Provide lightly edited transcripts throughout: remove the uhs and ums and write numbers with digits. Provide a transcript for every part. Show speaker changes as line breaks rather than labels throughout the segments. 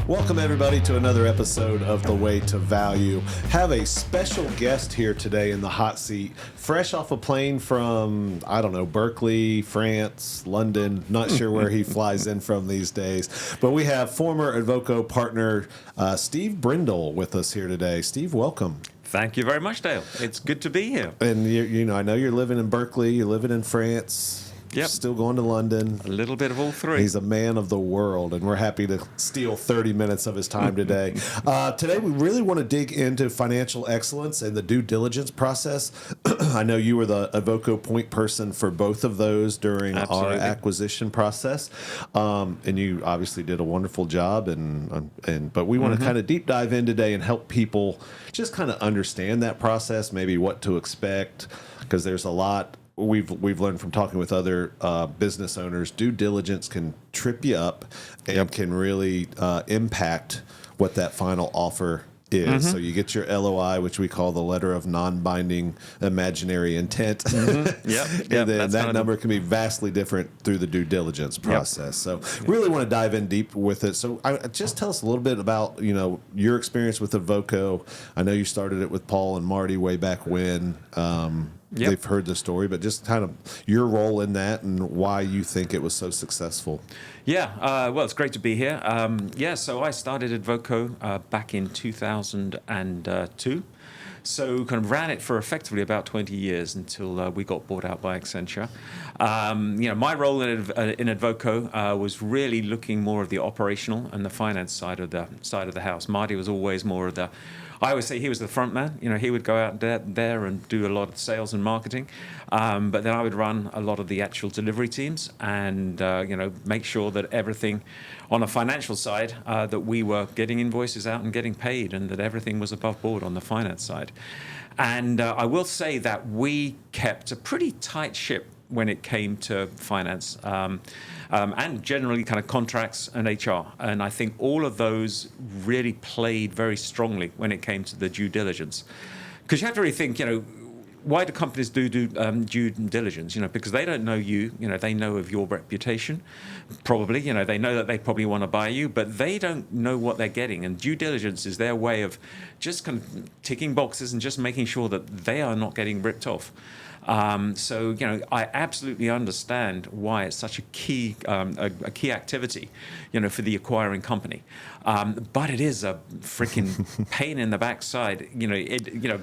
Welcome, everybody, to another episode of The Way to Value. Have a special guest here today in the hot seat, fresh off a plane from, Berkeley, France, London. Not sure where he flies in from these days. But we have former Advoco partner Steve Brindle with us here today. Steve, welcome.
Thank you very much, Dale. It's good to be here.
And, I know you're living in Berkeley, you're living in France.
Yep.
Still going to London.
A little bit of all three.
He's a man of the world, and we're happy to steal 30 minutes of his time today. Today, we really want to dig into financial excellence and the due diligence process. I know you were the Advoco point person for both of those during our acquisition process, and you obviously did a wonderful job. But we want to kind of deep dive in today and help people just kind of understand that process, maybe what to expect, because there's a lot. We've learned from talking with other business owners, due diligence can trip you up and can really impact what that final offer is. So you get your LOI, which we call the letter of non-binding imaginary intent. And then that number can be vastly different through the due diligence process. So really want to dive in deep with it. So just tell us a little bit about, your experience with Advoco. I know you started it with Paul and Marty way back when. They've heard the story, but just kind of your role in that and why you think it was so successful.
Well, it's great to be here. So I started Advoco back in 2002. So kind of ran it for effectively about 20 years until we got bought out by Accenture. My role in Advoco was really looking more of the operational and the finance side of the house. Marty was always more of the, I always say he was the front man. He would go out there and do a lot of sales and marketing. But then I would run a lot of the actual delivery teams and, make sure that everything on a financial side, that we were getting invoices out and getting paid and that everything was above board on the finance side. And I will say that we kept a pretty tight ship when it came to finance and generally kind of contracts and HR. And I think all of those really played very strongly when it came to the due diligence. Because you have to really think, why do companies do due diligence? Because they don't know you. They know of your reputation, probably. They know that they probably want to buy you, but they don't know what they're getting. And due diligence is their way of just kind of ticking boxes and just making sure that they are not getting ripped off. I absolutely understand why it's such a key activity, for the acquiring company. But it is a freaking pain in the backside.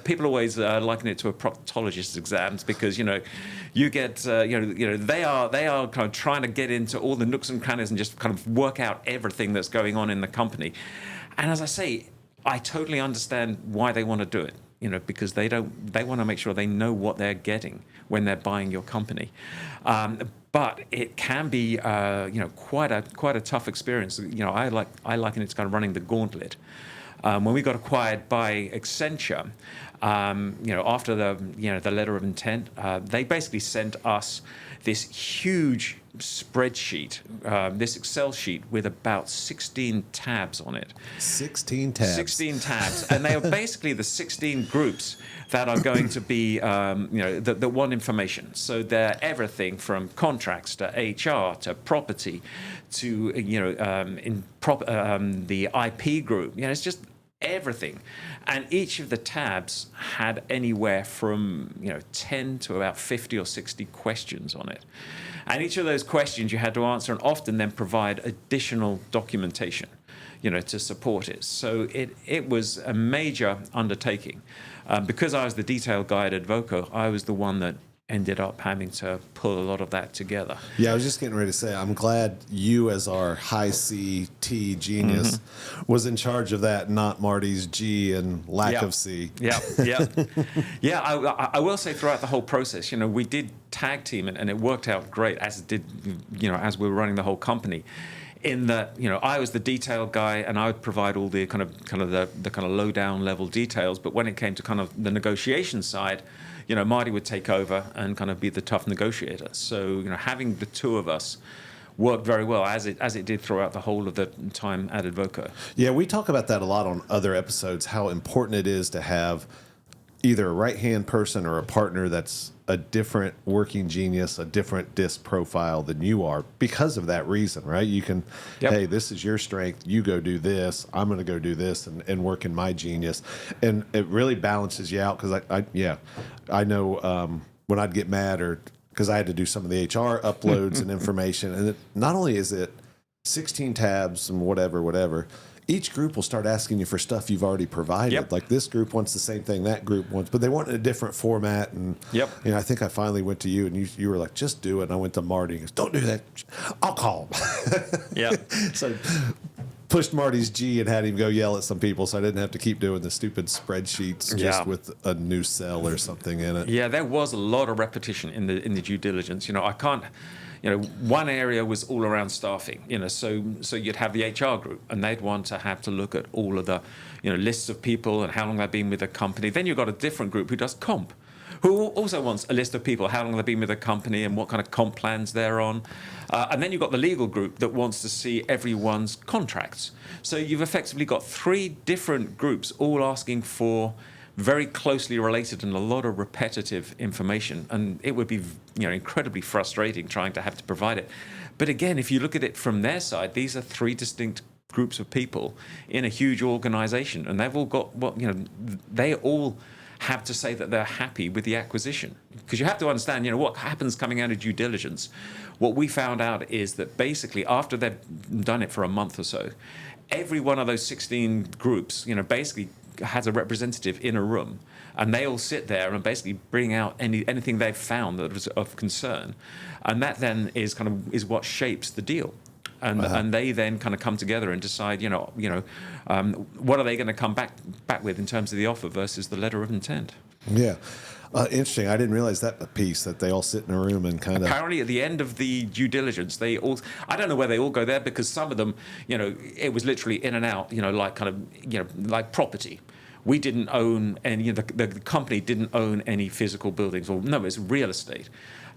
People always liken it to a proctologist's exams because, you get, they are kind of trying to get into all the nooks and crannies and just kind of work out everything that's going on in the company. And as I say, I totally understand why they want to do it. Because they want to make sure they know what they're getting when they're buying your company. But it can be, quite a tough experience. I liken it to kind of running the gauntlet. When we got acquired by Accenture, after the letter of intent, they basically sent us this huge spreadsheet, this Excel sheet with about 16 tabs on it.
16 tabs.
16 tabs. And they are basically the 16 groups that are going to be, that want information. So they're everything from contracts to HR to property to, the IP group. It's just everything. And each of the tabs had anywhere from 10 to about 50 or 60 questions on it. And each of those questions you had to answer and often then provide additional documentation, to support it. So it was a major undertaking. Because I was the detail guy at Advoco, I was the one that ended up having to pull a lot of that together.
Yeah, I was just getting ready to say, I'm glad you, as our high C T genius, was in charge of that, not Marty's G and lack of C.
I will say throughout the whole process, we did tag team and it worked out great, as it did, as we were running the whole company. In that, I was the detail guy and I would provide all the kind of low down level details. But when it came to kind of the negotiation side, Marty would take over and kind of be the tough negotiator. So, having the two of us worked very well, as it did throughout the whole of the time at Advoco.
Yeah, we talk about that a lot on other episodes, how important it is to have either a right-hand person or a partner that's a different working genius, a different disc profile than you are because of that reason, right? You can, hey, this is your strength. You go do this. I'm going to go do this and work in my genius. And it really balances you out because I know when I'd get mad or because I had to do some of the HR uploads and information. And not only is it 16 tabs and whatever, each group will start asking you for stuff you've already provided.
Yep.
Like this group wants the same thing that group wants, but they want it in a different format. And I think I finally went to you, and you were like, "Just do it." And I went to Marty. And he goes, "Don't do that. I'll call him." So pushed Marty's G and had him go yell at some people, so I didn't have to keep doing the stupid spreadsheets just with a new cell or something in it.
Yeah, there was a lot of repetition in the due diligence. I can't. One area was all around staffing. So you'd have the HR group, and they'd want to have to look at all of the, lists of people and how long they've been with the company. Then you've got a different group who does comp, who also wants a list of people, how long they've been with the company and what kind of comp plans they're on. And then you've got the legal group that wants to see everyone's contracts. So you've effectively got 3 different groups all asking for very closely related and a lot of repetitive information, and it would be incredibly frustrating trying to have to provide it. But again, if you look at it from their side, these are 3 distinct groups of people in a huge organization, and they've all got they all have to say that they're happy with the acquisition, because you have to understand what happens coming out of due diligence. What we found out is that basically after they've done it for a month or so, every one of those 16 groups basically has a representative in a room, and they all sit there and basically bring out anything they've found that was of concern, and that then is what shapes the deal, and they then kind of come together and decide what are they going to come back with in terms of the offer versus the letter of intent.
Interesting. I didn't realize that piece, that they all sit in a room and kind of...
Apparently, at the end of the due diligence, they all... I don't know where they all go there, because some of them, it was literally in and out, like property. We didn't own any... The company didn't own any physical buildings. Or no, it was real estate.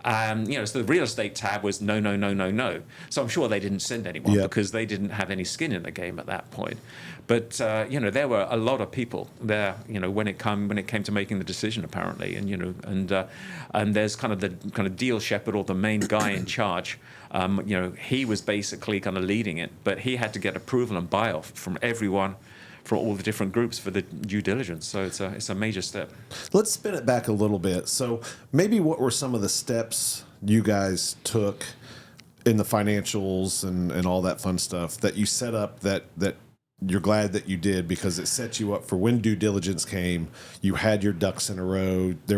So the real estate tab was no. So I'm sure they didn't send anyone because they didn't have any skin in the game at that point. But there were a lot of people there. When it came to making the decision, apparently, and there's kind of the deal shepherd, or the main guy in charge. He was basically kind of leading it, but he had to get approval and buy-off from everyone, for all the different groups for the due diligence. So it's a major step.
Let's spin it back a little bit. So maybe what were some of the steps you guys took in the financials and all that fun stuff that you set up that you're glad that you did, because it set you up for when due diligence came, you had your ducks in a row. They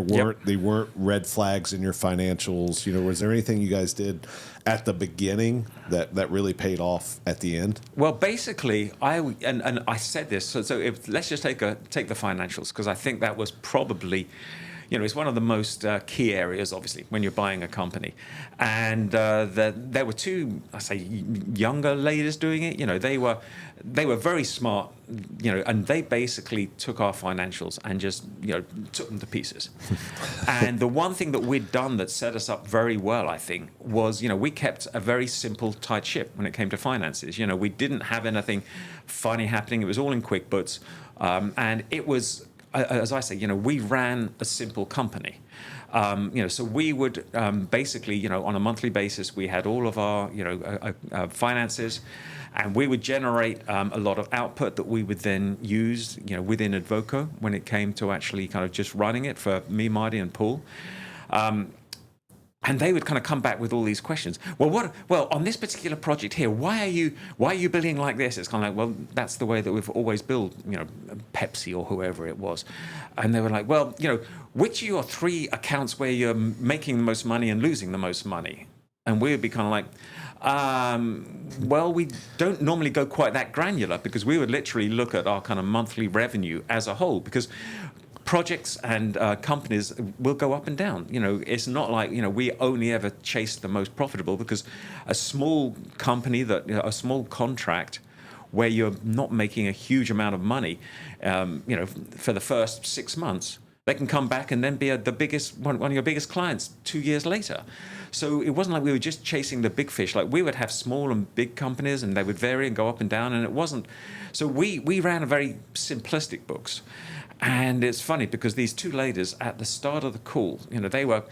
weren't red flags in your financials. Was there anything you guys did at the beginning that really paid off at the end?
Well, basically, I said this. So let's just take the financials, because I think that was probably, it's one of the most key areas, obviously, when you're buying a company. And there were 2, I say, younger ladies doing it. They were very smart, and they basically took our financials and just, took them to pieces. And the one thing that we'd done that set us up very well, I think, was, we kept a very simple, tight ship when it came to finances. We didn't have anything funny happening. It was all in QuickBooks. And it was... As I say, we ran a simple company. So we would basically, on a monthly basis, we had all of our, finances, and we would generate a lot of output that we would then use, within Advoco when it came to actually kind of just running it for me, Marty, and Paul. And they would kind of come back with all these questions. Well, on this particular project here, why are you billing like this? It's kind of like, well, that's the way that we've always billed, Pepsi or whoever it was. And they were like, well, which are your 3 accounts where you're making the most money and losing the most money? And we would be kind of like, well, we don't normally go quite that granular, because we would literally look at our kind of monthly revenue as a whole, because projects and companies will go up and down. It's not like, we only ever chase the most profitable, because a small company a small contract where you're not making a huge amount of money, for the first 6 months, they can come back and then be the biggest one of your biggest clients 2 years later. So it wasn't like we were just chasing the big fish. Like, we would have small and big companies, and they would vary and go up and down, and it wasn't. So we ran a very simplistic books. And it's funny because these two ladies at the start of the call, they were,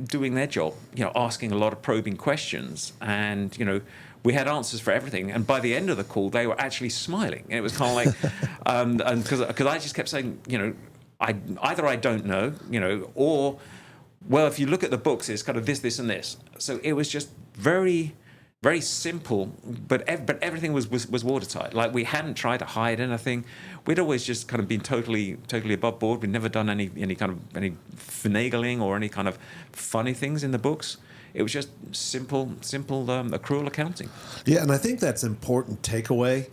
doing their job, asking a lot of probing questions, and we had answers for everything. And by the end of the call, they were actually smiling. And it was kind of like, and because I just kept saying, either I don't know, or, well, if you look at the books, it's kind of this, and this. So it was just very, very simple, but everything was watertight. Like, we hadn't tried to hide anything. We'd always just kind of been totally above board. We'd never done any finagling or any kind of funny things in the books. It was just simple accrual accounting.
Yeah, and I think that's important takeaway.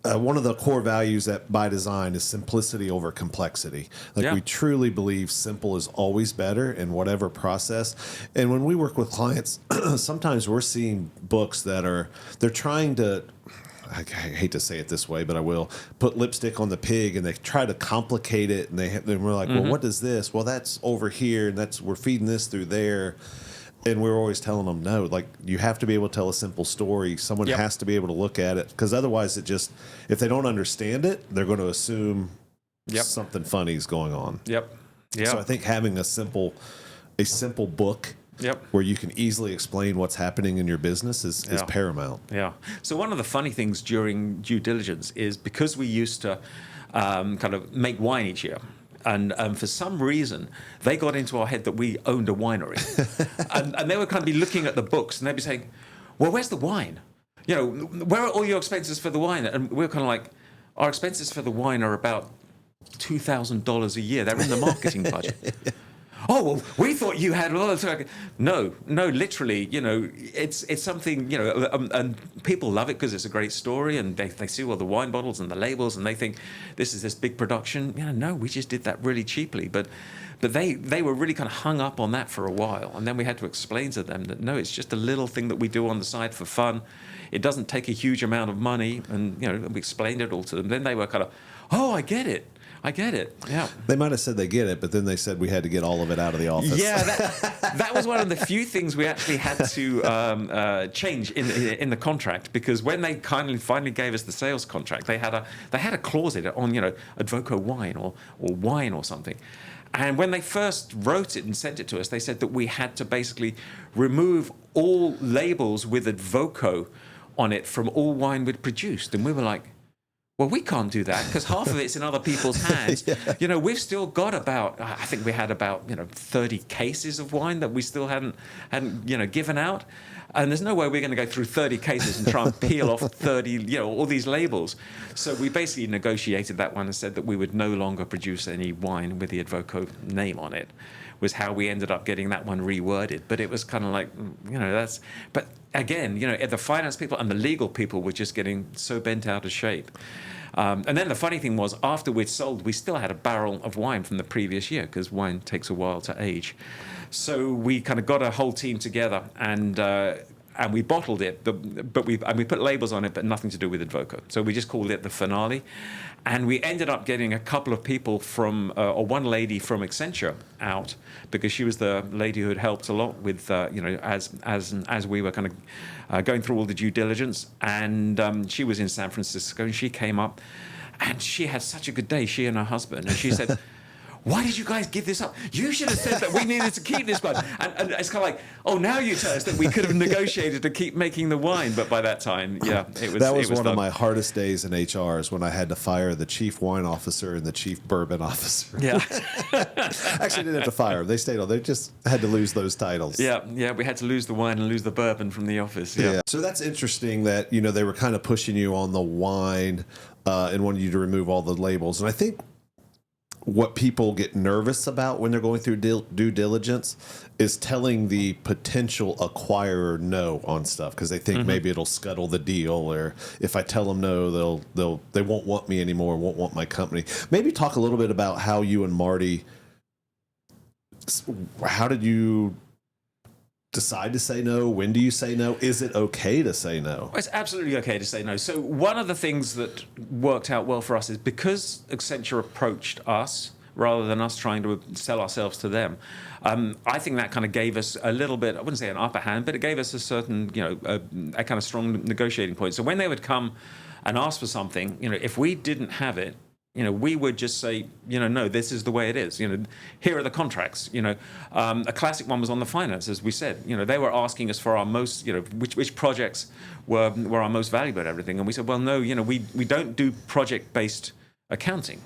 One of the core values at By Design is simplicity over complexity. Like, we truly believe simple is always better in whatever process. And when we work with clients, sometimes we're seeing books that they're trying to, I hate to say it this way, but I will, put lipstick on the pig, and they try to complicate it, and we're like, well, what is this? Well, that's over here, and we're feeding this through there. And we're always telling them, no, like, you have to be able to tell a simple story. Someone has to be able to look at it, because otherwise if they don't understand it, they're going to assume something funny is going on. So I think having a simple book where you can easily explain what's happening in your business is paramount.
Yeah. So one of the funny things during due diligence is, because we used to kind of make wine each year, and for some reason, they got into our head that we owned a winery. and they would kind of be looking at the books, and they'd be saying, well, where's the wine? Where are all your expenses for the wine? And we're kind of like, our expenses for the wine are about $2,000 a year. They're in the marketing budget. Oh, well, we thought you had a lot of... No, literally, it's something, and people love it because it's a great story, and they see all the wine bottles and the labels, and they think this is this big production. No, we just did that really cheaply. But they were really kind of hung up on that for a while, and then we had to explain to them that, no, it's just a little thing that we do on the side for fun. It doesn't take a huge amount of money, and, we explained it all to them. Then they were kind of, oh, I get it. Yeah.
They might have said they get it, but then they said we had to get all of it out of the office.
Yeah, that was one of the few things we actually had to change in the contract, because when they finally gave us the sales contract, they had a clause in it on Advoco wine or wine or something. And when they first wrote it and sent it to us, they said that we had to basically remove all labels with Advoco on it from all wine we'd produced, and we were like, well, we can't do that because half of it's in other people's hands. We've still got I think we had about 30 cases of wine that we still hadn't given out. And there's no way we're going to go through 30 cases and try and peel off 30, all these labels. So we basically negotiated that one and said that we would no longer produce any wine with the Advoco name on it, was how we ended up getting that one reworded. But it was kind of like, but again, the finance people and the legal people were just getting so bent out of shape. And then the funny thing was, after we'd sold, we still had a barrel of wine from the previous year, because wine takes a while to age. So we kind of got a whole team together, and we bottled it, but we put labels on it, but nothing to do with Advoco. So we just called it the Finale. And we ended up getting a couple of people from, or one lady from Accenture out, because she was the lady who had helped a lot with, as we were kind of going through all the due diligence. And she was in San Francisco, and she came up, and she had such a good day, she and her husband. And she said, why did you guys give this up? You should have said that we needed to keep this one. And it's kind of like, oh, now you tell us that we could have negotiated to keep making the wine. But by that time, it was
That was one
done.
of my hardest days in HR, is when I had to fire the chief wine officer and the chief bourbon officer.
Yeah.
Actually, didn't have to fire them. They stayed on. They just had to lose those titles.
Yeah, we had to lose the wine and lose the bourbon from the office. Yeah.
So that's interesting that, they were kind of pushing you on the wine and wanted you to remove all the labels. And I think what people get nervous about when they're going through due diligence is telling the potential acquirer no on stuff, because they think maybe it'll scuttle the deal, or if I tell them no, they won't want me anymore, won't want my company. Maybe talk a little bit about how you and Marty, how did you decide to say no? When do you say no? Is it okay to say no?
It's absolutely okay to say no. So one of the things that worked out well for us is, because Accenture approached us rather than us trying to sell ourselves to them, I think that kind of gave us a little bit, I wouldn't say an upper hand, but it gave us a certain, a kind of strong negotiating point. So when they would come and ask for something, if we didn't have it, We would just say, no, this is the way it is. Here are the contracts. A classic one was on the finance, as we said. They were asking us for our most, which projects were our most valuable at everything, and we said, well, no, we don't do project-based accounting.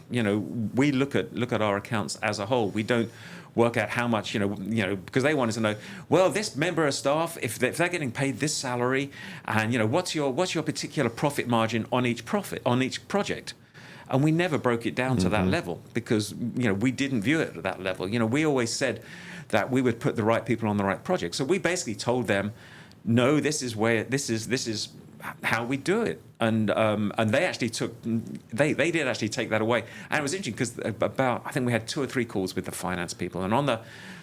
We look at our accounts as a whole. We don't work out how much, because they wanted to know, well, this member of staff, if they're getting paid this salary, and what's your particular profit margin on each project. And we never broke it down to that level because, we didn't view it at that level. We always said that we would put the right people on the right project. So we basically told them, no, this is how we do it. And they actually they did actually take that away. And it was interesting because I think we had 2 or 3 calls with the finance people. And on the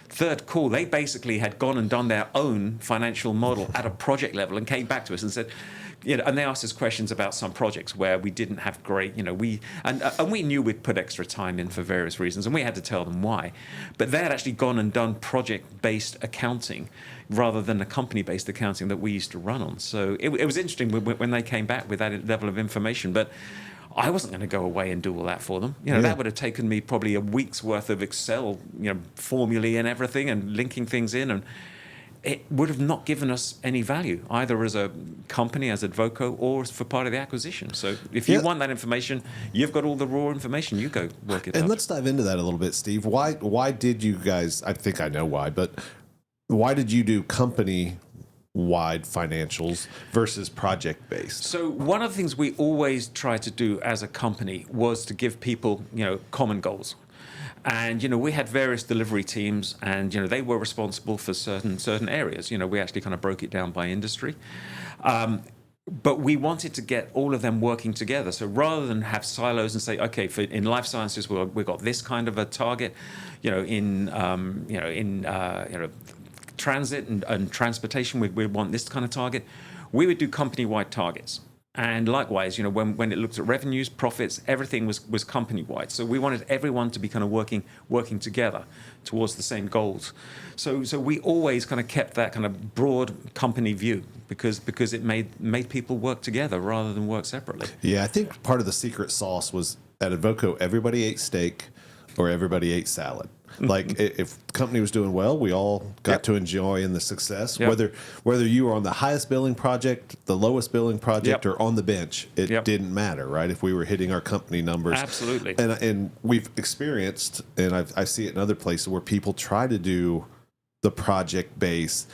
3rd call, they basically had gone and done their own financial model at a project level and came back to us and said, and they asked us questions about some projects where we didn't have great, and we knew we'd put extra time in for various reasons, and we had to tell them why. But they had actually gone and done project-based accounting rather than the company-based accounting that we used to run on. So it was interesting when they came back with that level of information. But I wasn't going to go away and do all that for them. That would have taken me probably a week's worth of Excel, formulae and everything, and linking things in, and it would have not given us any value, either as a company, as Advoco, or for part of the acquisition. So if you want that information, you've got all the raw information. You go work it out.
And let's dive into that a little bit, Steve. Why did you guys, I think I know why, but why did you do company-wide financials versus project-based?
So one of the things we always tried to do as a company was to give people, common goals. And, we had various delivery teams and, they were responsible for certain areas. We actually kind of broke it down by industry. But we wanted to get all of them working together. So rather than have silos and say, okay, in life sciences, we've got this kind of a target, in transit and transportation, we want this kind of target. We would do company-wide targets. And likewise, when it looked at revenues, profits, everything was company-wide. So we wanted everyone to be kind of working together towards the same goals. So we always kind of kept that kind of broad company view because it made people work together rather than work separately.
Yeah, I think part of the secret sauce was at Advoco, everybody ate steak or everybody ate salad. Like if the company was doing well, we all got to enjoy in the success. Whether you were on the highest billing project, the lowest billing project, or on the bench, it didn't matter, right? If we were hitting our company numbers,
absolutely.
And we've experienced, and I see it in other places where people try to do the project base,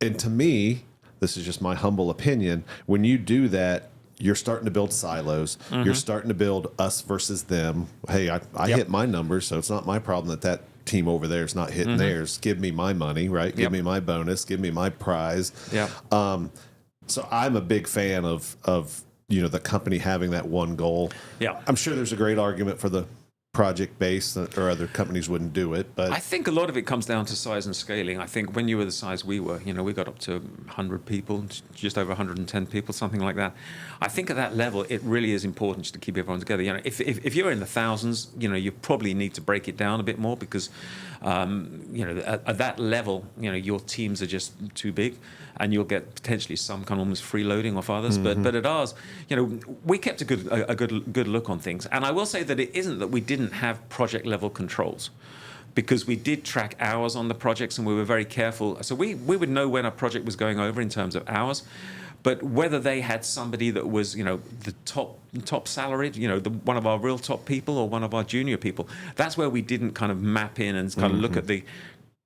and to me, this is just my humble opinion. When you do that, you're starting to build silos. You're starting to build us versus them. Hey, I hit my numbers, so it's not my problem that team over there is not hitting theirs. Give me my money, right? Give me my bonus. Give me my prize. So I'm a big fan of the company having that one goal. I'm sure there's a great argument for the project based, or other companies wouldn't do it. But
I think a lot of it comes down to size and scaling. I think when you were the size we were, we got up to 100 people, just over 110 people, something like that. I think at that level, it really is important to keep everyone together. If you're in the thousands, you probably need to break it down a bit more because, at that level, your teams are just too big, and you'll get potentially some kind of almost freeloading off others. But at ours, we kept a good look on things. And I will say that it isn't that we didn't have project level controls, because we did track hours on the projects and we were very careful. So we would know when a project was going over in terms of hours, but whether they had somebody that was, the top salaried, one of our real top people or one of our junior people, that's where we didn't kind of map in and kind of look at the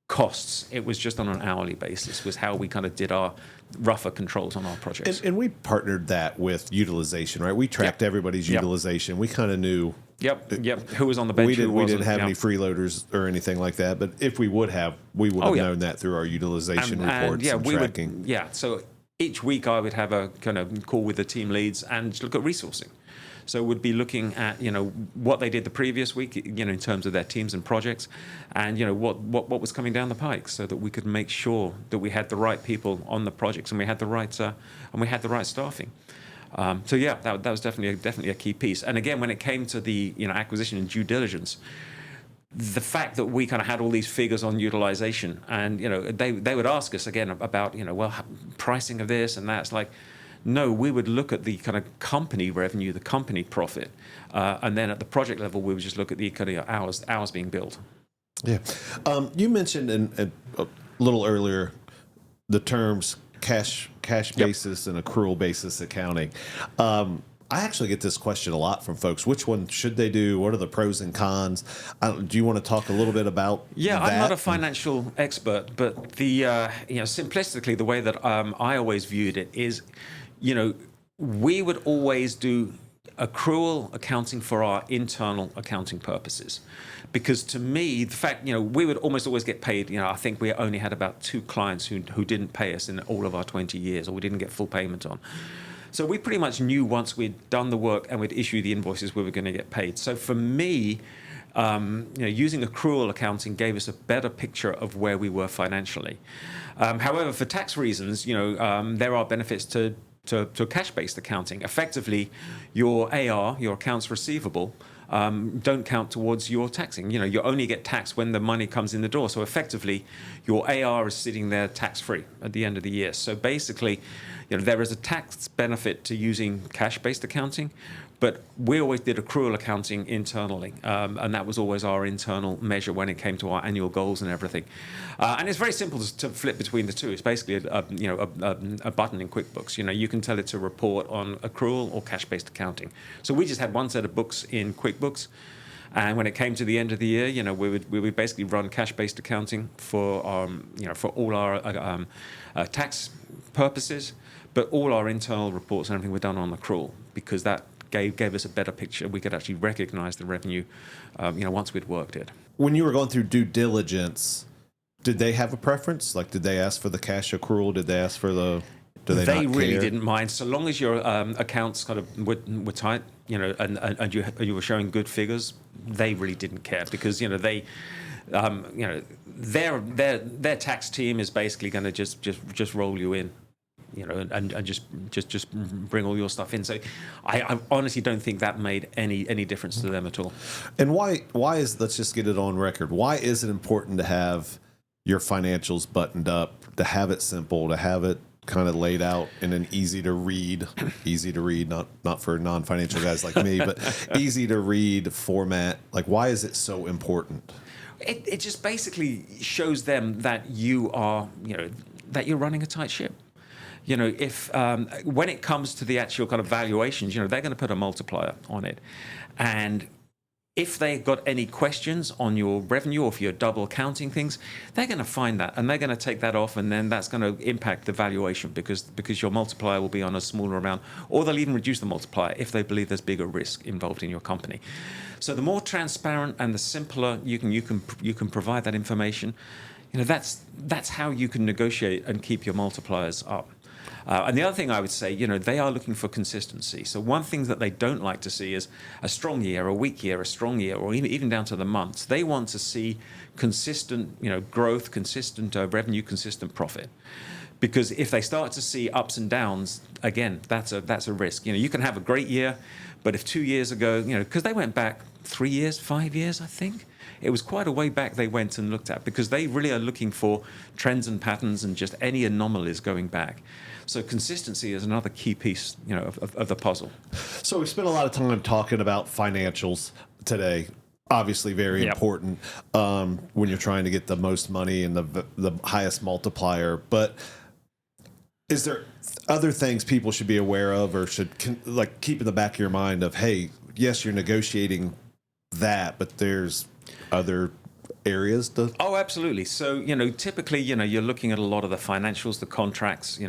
costs. It was just on an hourly basis was how we kind of did our rougher controls on our projects.
And we partnered that with utilization, right? We tracked everybody's utilization. We kind of knew.
Who was on the bench?
We didn't have any freeloaders or anything like that. But if we would have, we would have known that through our utilization reports and tracking.
So each week I would have a kind of call with the team leads and look at resourcing. So we'd be looking at what they did the previous week, in terms of their teams and projects, and what was coming down the pike, so that we could make sure that we had the right people on the projects and we had the right staffing. That was definitely a key piece. And again, when it came to the acquisition and due diligence, the fact that we kind of had all these figures on utilization, and they would ask us again about pricing of this and that. It's like, No, we would look at the kind of company revenue, the company profit, and then at the project level, we would just look at the kind of hours being billed.
Yeah. You mentioned a little earlier the terms cash basis and accrual basis accounting. I actually get this question a lot from folks. Which one should they do? What are the pros and cons? Do you want to talk a little bit about that?
I'm not a financial expert, but the simplistically, the way that I always viewed it is, we would always do accrual accounting for our internal accounting purposes. Because to me, the fact, we would almost always get paid. I think we only had about 2 clients who didn't pay us in all of our 20 years, or we didn't get full payment on. So we pretty much knew once we'd done the work and we'd issue the invoices, we were going to get paid. So for me, using accrual accounting gave us a better picture of where we were financially. However, for tax reasons, there are benefits to cash-based accounting. Effectively, your AR, your accounts receivable, don't count towards your taxing. You only get taxed when the money comes in the door. So effectively, your AR is sitting there tax-free at the end of the year. So basically, there is a tax benefit to using cash-based accounting, but we always did accrual accounting internally, and that was always our internal measure when it came to our annual goals and everything. And it's very simple to flip between the two. It's basically a button in QuickBooks. You can tell it to report on accrual or cash-based accounting. So we just had one set of books in QuickBooks, and when it came to the end of the year, we would basically run cash-based accounting for all our tax purposes, but all our internal reports and everything were done on accrual, because that gave us a better picture. We could actually recognize the revenue, once we'd worked it.
When you were going through due diligence, did they have a preference? Like, did they ask for the cash accrual? Did they ask for the? They
really didn't mind, so long as your accounts kind of were tight, and you were showing good figures. They really didn't care, because their tax team is basically going to just roll you in. And just bring all your stuff in. So I honestly don't think that made any difference to them at all.
And why is, let's just get it on record, why is it important to have your financials buttoned up, to have it simple, to have it kind of laid out in an easy to read, not for non-financial guys like me, but easy to read format? Like, why is it so important?
It just basically shows them that you are, that you're running a tight ship. If when it comes to the actual kind of valuations, they're going to put a multiplier on it. And if they got any questions on your revenue, or if you're double counting things, they're going to find that, and they're going to take that off, and then that's going to impact the valuation, because your multiplier will be on a smaller amount, or they'll even reduce the multiplier if they believe there's bigger risk involved in your company. So the more transparent and the simpler you can provide that information, that's how you can negotiate and keep your multipliers up. And the other thing I would say, they are looking for consistency. So one thing that they don't like to see is a strong year, a weak year, a strong year, or even down to the months. They want to see consistent, growth, consistent revenue, consistent profit. Because if they start to see ups and downs, again, that's a risk. You can have a great year, but if 2 years ago, because they went back 3 years, 5 years, I think. It was quite a way back they went and looked at, because they really are looking for trends and patterns and just any anomalies going back. So consistency is another key piece, of the puzzle.
So we spent a lot of time talking about financials today. Obviously, very important when you're trying to get the most money and the highest multiplier. But is there other things people should be aware of, or should keep in the back of your mind of, hey, yes, you're negotiating that, but there's other areas to?
Oh, absolutely. So, typically, you're looking at a lot of the financials, the contracts,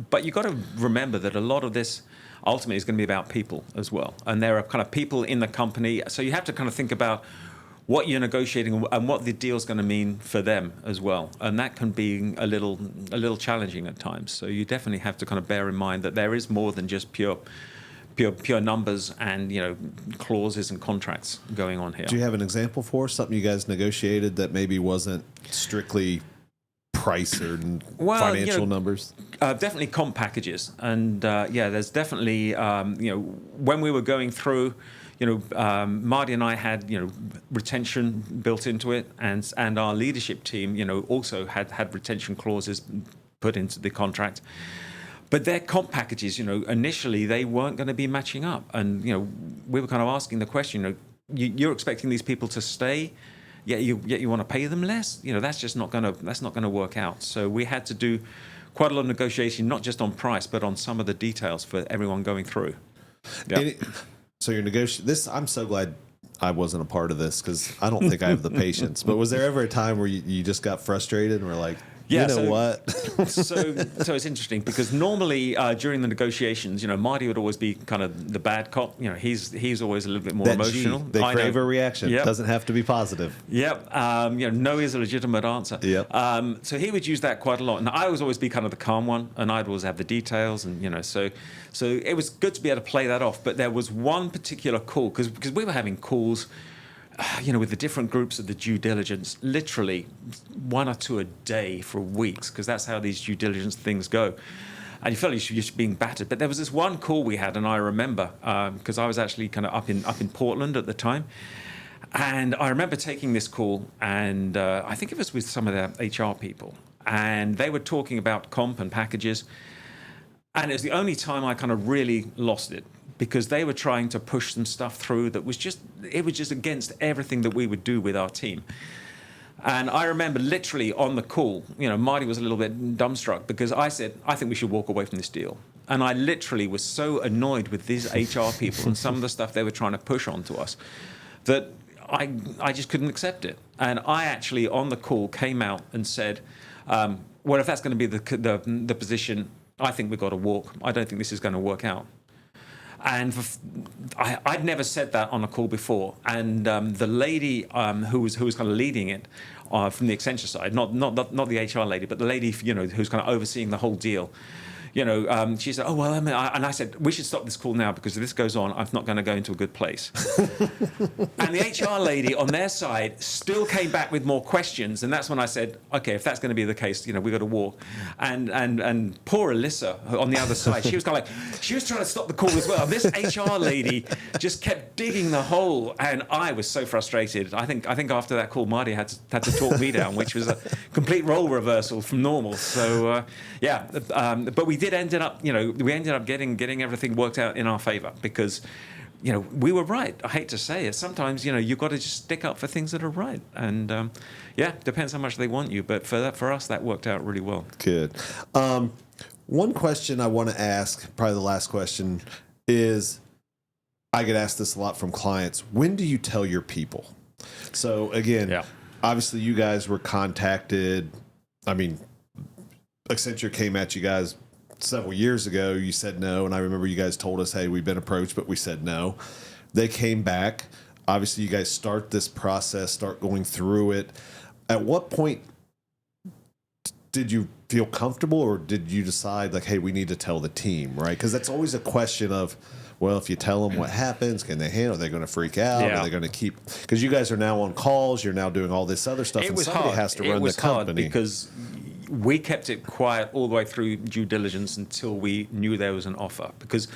but you've got to remember that a lot of this ultimately is going to be about people as well. And there are kind of people in the company. So you have to kind of think about what you're negotiating and what the deal's going to mean for them as well. And that can be a little challenging at times. So you definitely have to kind of bear in mind that there is more than just pure numbers and clauses and contracts going on here.
Do you have an example for us? Something you guys negotiated that maybe wasn't strictly price or financial numbers?
Definitely comp packages, and there's definitely when we were going through, Marty and I had retention built into it, and our leadership team also had retention clauses put into the contract. But their comp packages, initially they weren't going to be matching up. And, we were kind of asking the question, you're expecting these people to stay, yet you want to pay them less? That's just not going to work out. So we had to do quite a lot of negotiation, not just on price, but on some of the details for everyone going through. Yeah.
So you're negotiating this. I'm so glad I wasn't a part of this because I don't think I have the patience. But was there ever a time where you just got frustrated and were like, what?
so it's interesting because normally during the negotiations, Marty would always be kind of the bad cop. He's always a little bit more emotional.
They crave a reaction. Yep. Doesn't have to be positive.
Yep. No is a legitimate answer.
Yep.
So he would use that quite a lot, and I would always be kind of the calm one, and I'd always have the details, and so it was good to be able to play that off. But there was one particular call because we were having calls. With the different groups of the due diligence, literally 1 or 2 a day for weeks, because that's how these due diligence things go. And you felt you're just being battered. But there was this one call we had, and I remember, because I was actually kind of up in Portland at the time. And I remember taking this call, and I think it was with some of their HR people. And they were talking about comp and packages. And it was the only time I kind of really lost it, because they were trying to push some stuff through that was just against everything that we would do with our team. And I remember literally on the call, Marty was a little bit dumbstruck because I said, I think we should walk away from this deal. And I literally was so annoyed with these HR people and some of the stuff they were trying to push onto us that I just couldn't accept it. And I actually, on the call, came out and said, well, if that's going to be the position, I think we've got to walk. I don't think this is going to work out. And I'd never said that on a call before. And the lady who was kind of leading it from the Accenture side, not the HR lady, but the lady who's kind of overseeing the whole deal. She said, "Oh well," and I said, "We should stop this call now because if this goes on, I'm not going to go into a good place." And the HR lady on their side still came back with more questions, and that's when I said, "Okay, if that's going to be the case, we got to walk." And poor Alyssa on the other side, she was kind of like, she was trying to stop the call as well. And this HR lady just kept digging the hole, and I was so frustrated. I think after that call, Marty had to talk me down, which was a complete role reversal from normal. So but we ended up getting everything worked out in our favor because we were right. I hate to say it. Sometimes you've got to just stick up for things that are right, and depends how much they want you. But for us, that worked out really well.
Good. One question I want to ask, probably the last question, is I get asked this a lot from clients. When do you tell your people? So again, obviously you guys were contacted. I mean, Accenture came at you guys several years ago. You said no, and I remember you guys told us, hey, we've been approached, but we said no. They came back. Obviously, you guys start this process, start going through it. At what point did you feel comfortable, or did you decide, like, hey, we need to tell the team, right? Because that's always a question of, well, if you tell them what happens, can they handle it? Are they going to freak out?
Yeah.
Are they going to keep... Because you guys are now on calls, you're now doing all this other stuff, and somebody has to run the company.
Because we kept it quiet all the way through due diligence until we knew there was an offer. Because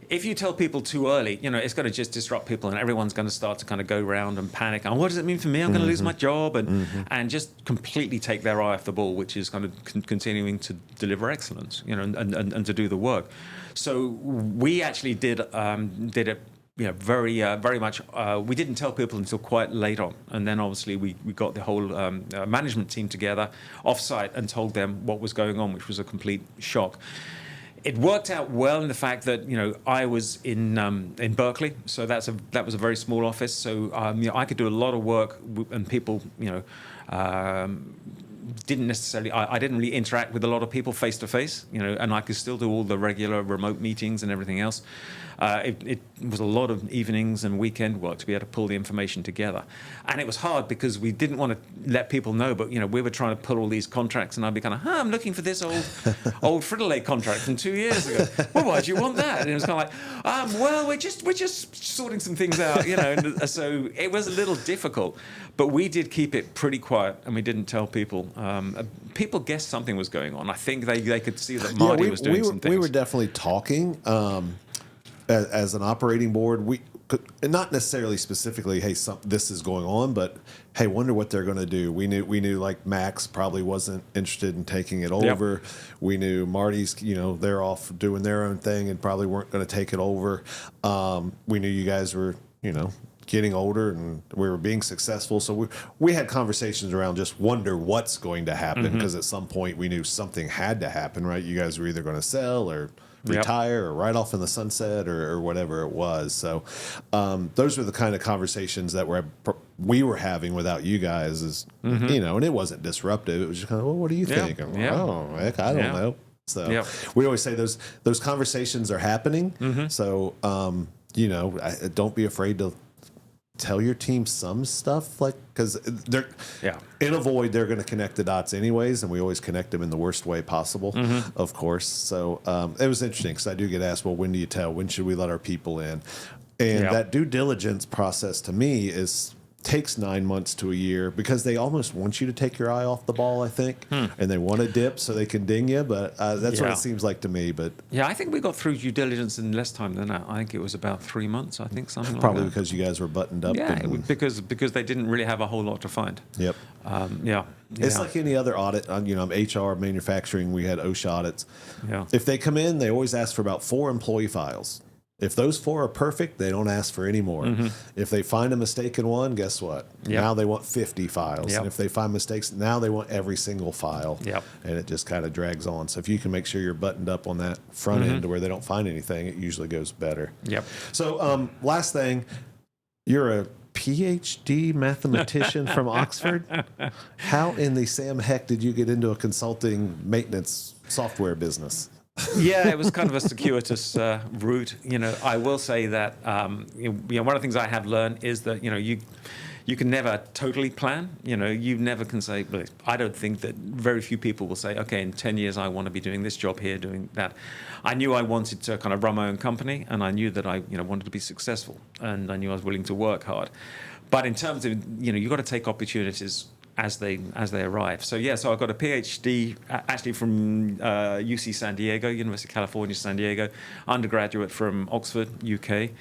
if you tell people too early, it's going to just disrupt people, and everyone's going to start to kind of go around and panic. And what does it mean for me? I'm going to lose my job, and just completely take their eye off the ball, which is kind of continuing to deliver excellence, and to do the work. So we actually did it. Very much. We didn't tell people until quite late on, and then obviously we got the whole management team together offsite and told them what was going on, which was a complete shock. It worked out well in the fact that I was in Berkeley, so that was a very small office. So I could do a lot of work, and people didn't necessarily. I didn't really interact with a lot of people face to face, and I could still do all the regular remote meetings and everything else. It was a lot of evenings and weekend work to be able to pull the information together, and it was hard because we didn't want to let people know. But we were trying to pull all these contracts, and I'd be kind of, I'm looking for this old Frito-Lay contract from 2 years ago. Well, why do you want that? And it was kind of like, well, we're just sorting some things out, And so it was a little difficult, but we did keep it pretty quiet, and we didn't tell people. People guessed something was going on. I think they could see that Marty was doing some things.
We were definitely talking. As an operating board, not necessarily specifically, hey, this is going on, but hey, wonder what they're going to do. We knew like Max probably wasn't interested in taking it over. Yep. We knew Marty's, they're off doing their own thing and probably weren't going to take it over. We knew you guys were, getting older and we were being successful. So we had conversations around just wonder what's going to happen, because at some point we knew something had to happen, right? You guys were either going to sell or retire or ride off in the sunset or whatever it was. So those were the kind of conversations that we were having without you guys, is, and it wasn't disruptive. It was just kind of, well, what do you think? Oh, heck, I don't know. So we always say those conversations are happening. So, don't be afraid to tell your team some stuff, like, because they're in a void, they're going to connect the dots anyways, and we always connect them in the worst way possible, of course. So it was interesting, because I do get asked, well, when do you tell? When should we let our people in? And that due diligence process to me takes 9 months to a year, because they almost want you to take your eye off the ball, I think, and they want to dip so they can ding you. But that's what it seems like to me. But
I think we got through due diligence in less time than that. I think it was about 3 months. I think something like that.
Probably because you guys were buttoned up.
Yeah, because they didn't really have a whole lot to find.
Yep. It's like any other audit. I'm HR, manufacturing. We had OSHA audits.
Yeah.
If they come in, they always ask for about 4 employee files. If those 4 are perfect, they don't ask for any more. If they find a mistake in one, guess what? Now they want 50 files. And if they find mistakes, now they want every single file. And it just kind of drags on. So if you can make sure you're buttoned up on that front end to where they don't find anything, it usually goes better. So last thing, you're a PhD mathematician from Oxford. How in the Sam heck did you get into a consulting maintenance software business?
It was kind of a circuitous route. I will say that one of the things I have learned is that you can never totally plan. You never can say. But I don't think that very few people will say, okay, in 10 years I want to be doing this job here, doing that. I knew I wanted to kind of run my own company, and I knew that I wanted to be successful, and I knew I was willing to work hard. But in terms of you've got to take opportunities as they arrive. So I got a PhD actually from UC San Diego, University of California, San Diego, undergraduate from Oxford, UK.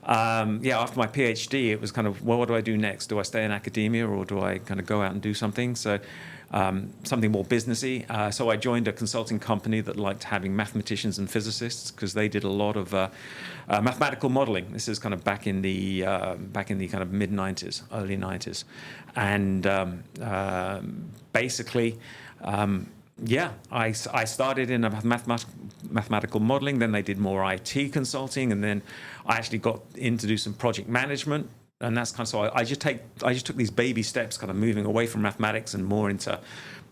After my PhD, it was kind of, well, what do I do next? Do I stay in academia, or do I kind of go out and do something? So something more businessy. So I joined a consulting company that liked having mathematicians and physicists, because they did a lot of mathematical modeling. This is kind of back in the kind of mid 90s, early 90s, and basically. I started in a mathematical modeling. Then they did more IT consulting, and then I actually got in to do some project management. And that's kind of, so I just took these baby steps, kind of moving away from mathematics and more into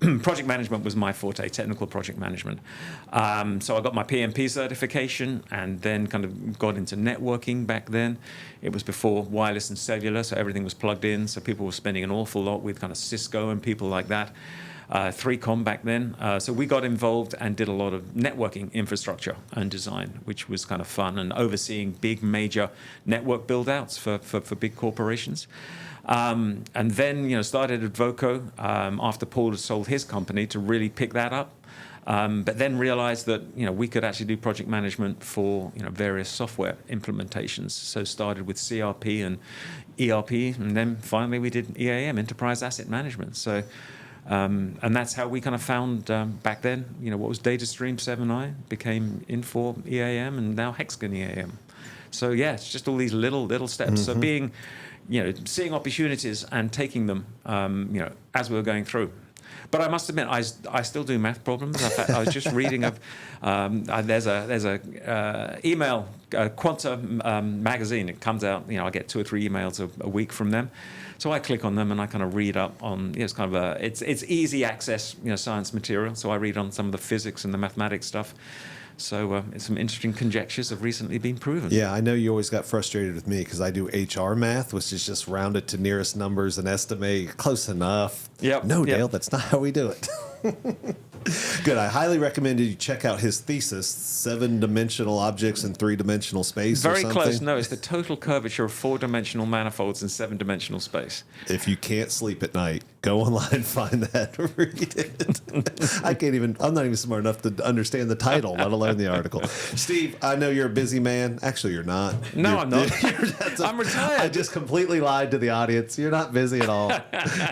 project management was my forte, technical project management. So I got my P&P certification, and then kind of got into networking back then. It was before wireless and cellular, so everything was plugged in. So people were spending an awful lot with kind of Cisco and people like that. 3Com back then. So we got involved and did a lot of networking infrastructure and design, which was kind of fun, and overseeing big major network build-outs for big corporations. And then, started Advoco after Paul had sold his company to really pick that up. But then realized that, we could actually do project management for, various software implementations. So started with CRP and ERP, and then finally we did EAM, Enterprise Asset Management. So and that's how we kind of found back then, what was DataStream 7i, became Infor EAM, and now Hexagon EAM. So it's just all these little steps. So being, seeing opportunities and taking them, as we were going through. But I must admit, I still do math problems. In fact, I was just reading of there's a email Quanta magazine. It comes out. I get 2 or 3 emails a week from them. So I click on them and I kind of read up on. It's kind of it's easy access science material. So I read on some of the physics and the mathematics stuff. So some interesting conjectures have recently been proven.
Yeah, I know you always got frustrated with me because I do HR math, which is just rounded to nearest numbers and estimate close enough.
Yep.
No, Dale, that's not how we do it. Good. I highly recommend you check out his thesis, 7-dimensional objects in 3-dimensional space.
Very
or something.
Close. No, it's the total curvature of 4-dimensional manifolds in 7-dimensional space.
If you can't sleep at night, Go online, find that, read it. I'm not even smart enough to understand the title, let alone the article. Steve, I know you're a busy man. Actually, you're not.
No, I'm not. I'm retired.
I just completely lied to the audience. You're not busy at all.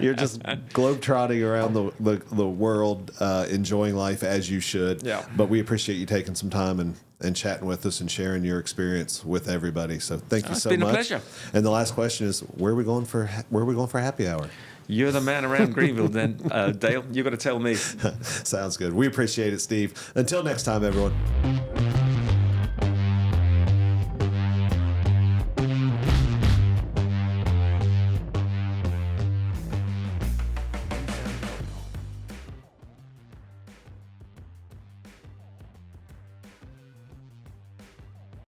You're just globetrotting around the world, enjoying life as you should.
Yeah.
But we appreciate you taking some time and chatting with us and sharing your experience with everybody. So thank you so much.
It's been a pleasure.
And the last question is, where are we going for happy hour?
You're the man around Greenville, then, Dale. You've got to tell me.
Sounds good. We appreciate it, Steve. Until next time, everyone.